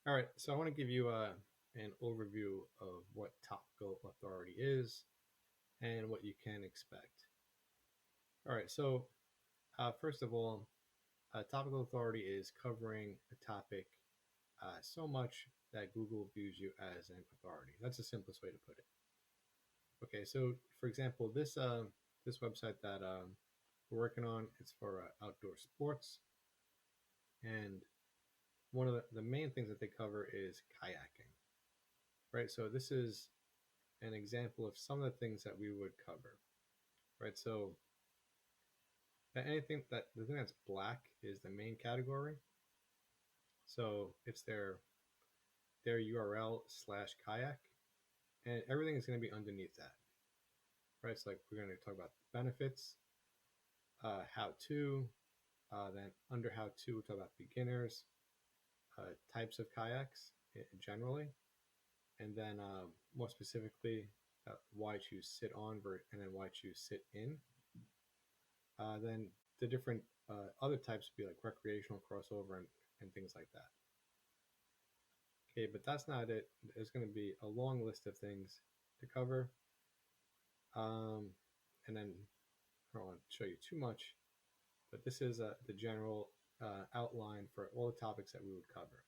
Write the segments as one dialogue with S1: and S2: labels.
S1: All right, so I want to give you an overview of what topical authority is and what you can expect. All right, so first of all, topical authority is covering a topic so much that Google views you as an authority. That's the simplest way to put it. Okay, so for example, this website that we're working on is for outdoor sports, and one of the main things that they cover is kayaking, right? So this is an example of some of the things that we would cover, right? So anything that the thing that's black is the main category. So it's their URL slash kayak, and everything is going to be underneath that, right? So like we're going to talk about benefits, how to, then under how to we'll talk about beginners, types of kayaks generally, and then more specifically why choose sit on and then why choose sit in. Then the different other types would be like recreational crossover and things like that. Okay, but that's not it. There's going to be a long list of things to cover. And then I don't want to show you too much, but this is the general outline for all the topics that we would cover.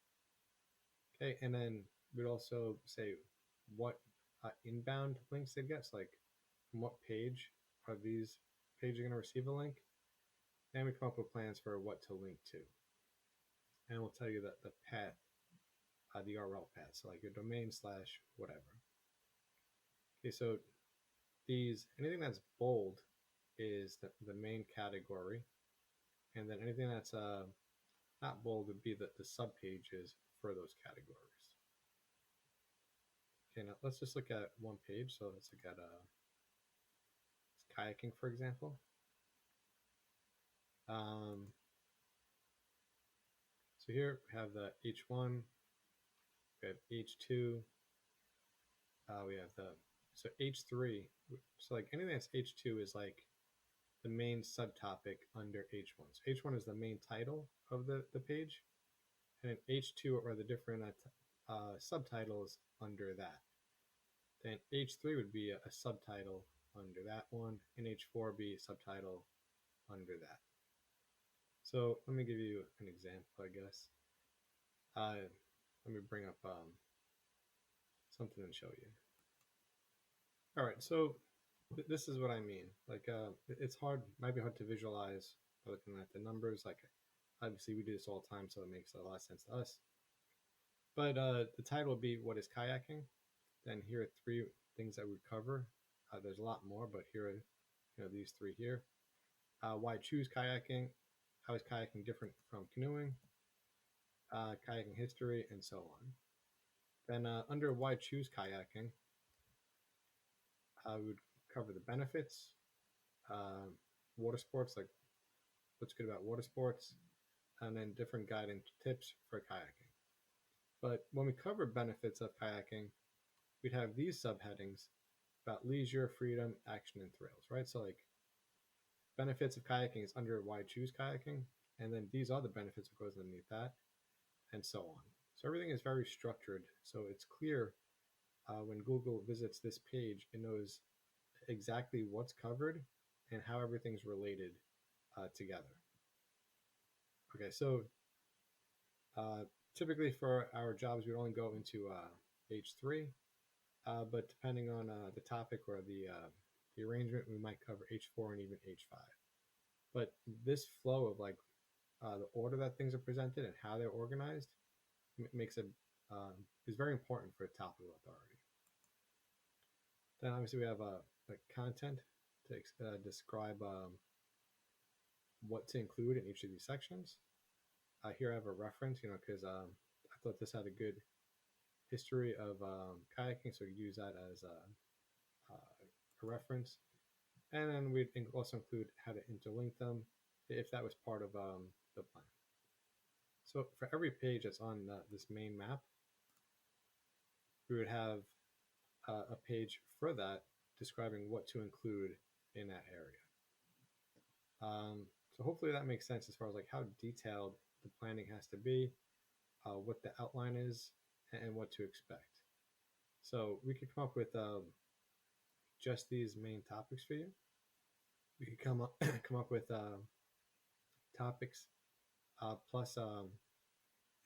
S1: Okay, and then we'd also say what inbound links they get. So like from what page are these pages going to receive a link? And we come up with plans for what to link to. And we'll tell you that the path, the URL path, so like your domain slash whatever. Okay, so anything that's bold is the main category, and then anything that's not bold would be the sub pages for those categories. Okay, now let's just look at one page. So let's look at kayaking, for example. So here we have the H1, we have H2, we have so H3. So like anything that's H2 is like the main subtopic under H1. So H1 is the main title of the page, and then H2 are the different subtitles under that. Then H3 would be a subtitle under that one, and H4 would be a subtitle under that. So let me give you an example, I guess. Let me bring up something and show you. All right, so this is what I mean. Like, it's hard, might be hard to visualize by looking at the numbers. Like, obviously, we do this all the time, so it makes a lot of sense to us. But the title would be "What is kayaking?" Then here are three things that we cover. There's a lot more, but here are these three here. Why choose kayaking? How is kayaking different from canoeing? Kayaking history, and so on. Then under why choose kayaking, we would cover the benefits, water sports, like what's good about water sports, and then different guiding tips for kayaking. But when we cover benefits of kayaking, we'd have these subheadings about leisure, freedom, action, and thrills, right? So like benefits of kayaking is under why choose kayaking, and then these are the benefits that goes underneath that, and so on. So everything is very structured, so it's clear when Google visits this page, it knows exactly what's covered and how everything's related together. Okay, so typically for our jobs, we only go into H3, but depending on the topic or the arrangement, we might cover H4 and even H5. But this flow of like the order that things are presented and how they're organized makes it is very important for a topical authority. Then obviously we have like content to describe what to include in each of these sections. Here I have a reference, because I thought this had a good history of kayaking, so you use that as a reference. And then we'd also include how to interlink them if that was part of the plan. So for every page that's on this main map, we would have a page for that describing what to include in that area. So hopefully that makes sense as far as like how detailed the planning has to be. what the outline is and what to expect. So we could come up with just these main topics for you. We could come up come up with topics plus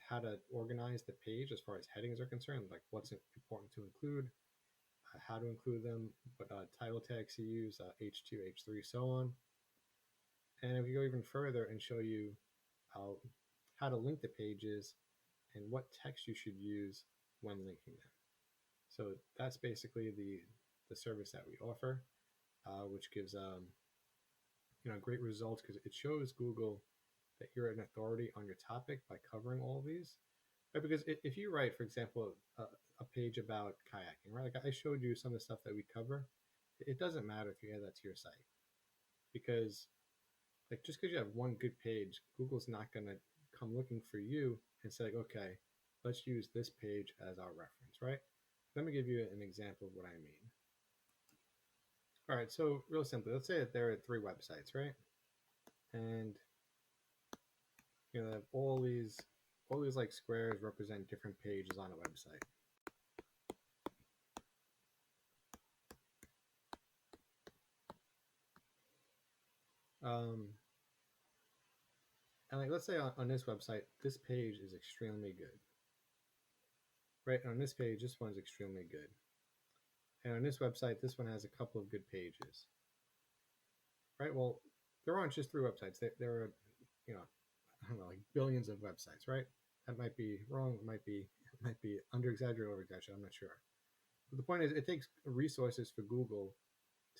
S1: how to organize the page as far as headings are concerned, like what's important to include, how to include them, what title tags to use, H2, H3, so on. And if we go even further and show you how to link the pages and what text you should use when linking them. So that's basically the service that we offer, which gives great results because it shows Google that you're an authority on your topic by covering all of these. Right? Because if you write, for example, a page about kayaking, right? Like I showed you some of the stuff that we cover. It doesn't matter if you add that to your site because like just because you have one good page, Google's not going to come looking for you and say, okay, let's use this page as our reference, right? Let me give you an example of what I mean. All right, so real simply, let's say that there are 3 websites, right? And all these like squares represent different pages on a website. And like let's say on this website, this page is extremely good. Right, on this page, this one's extremely good. And on this website, this one has a couple of good pages. Right, well, there aren't just 3 websites. There are, I don't know, like billions of websites, right? That might be wrong. It might be under exaggerated, over exaggerated. I'm not sure. But the point is, it takes resources for Google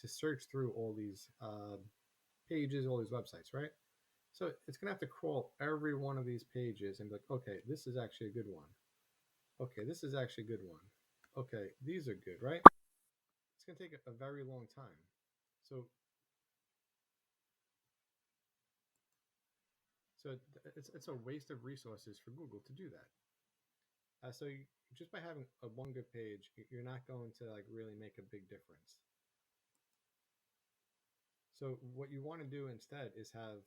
S1: to search through all these pages, all these websites, right? So it's gonna have to crawl every one of these pages and be like, okay, this is actually a good one. Okay, this is actually a good one. Okay, these are good, right? It's gonna take a very long time. So it's a waste of resources for Google to do that. So just by having a one good page, you're not going to like really make a big difference. So what you want to do instead is have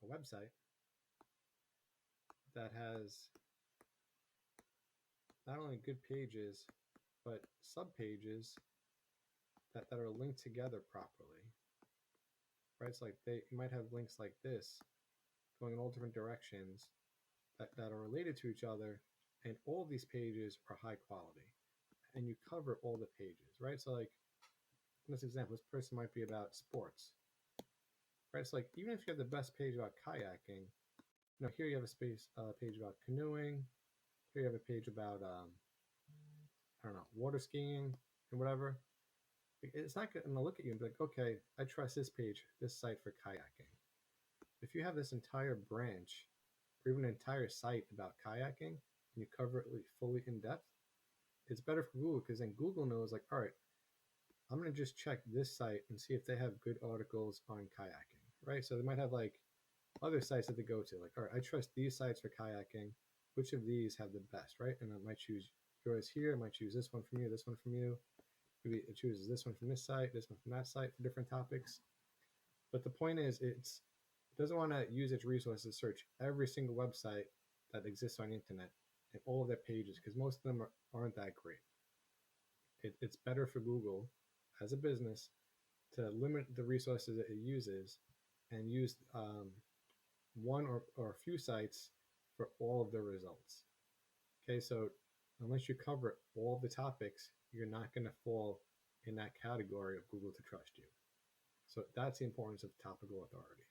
S1: a website that has not only good pages, but sub pages that are linked together properly. Right? It's like you might have links like this going in all different directions that are related to each other, and all of these pages are high quality. And you cover all the pages, right? So like in this example, this person might be about sports. Right? So like even if you have the best page about kayaking, here you have a page about canoeing. Here you have a page about I don't know, water skiing and whatever. It's not going to look at you and be like, okay, I trust this page, this site for kayaking. If you have this entire branch or even an entire site about kayaking and you cover it fully in depth, it's better for Google because then Google knows like, all right, I'm going to just check this site and see if they have good articles on kayaking, right? So they might have like other sites that they go to, like, all right, I trust these sites for kayaking. Which of these have the best, right? And I might choose yours here. I might choose this one from you, this one from you. Maybe it chooses this one from this site, this one from that site for different topics. But the point is, it doesn't want to use its resources to search every single website that exists on the internet and all of their pages because most of them aren't that great. It's better for Google as a business to limit the resources that it uses and use one or a few sites for all of the results. Okay, so unless you cover all the topics, you're not going to fall in that category of Google to trust you. So that's the importance of topical authority.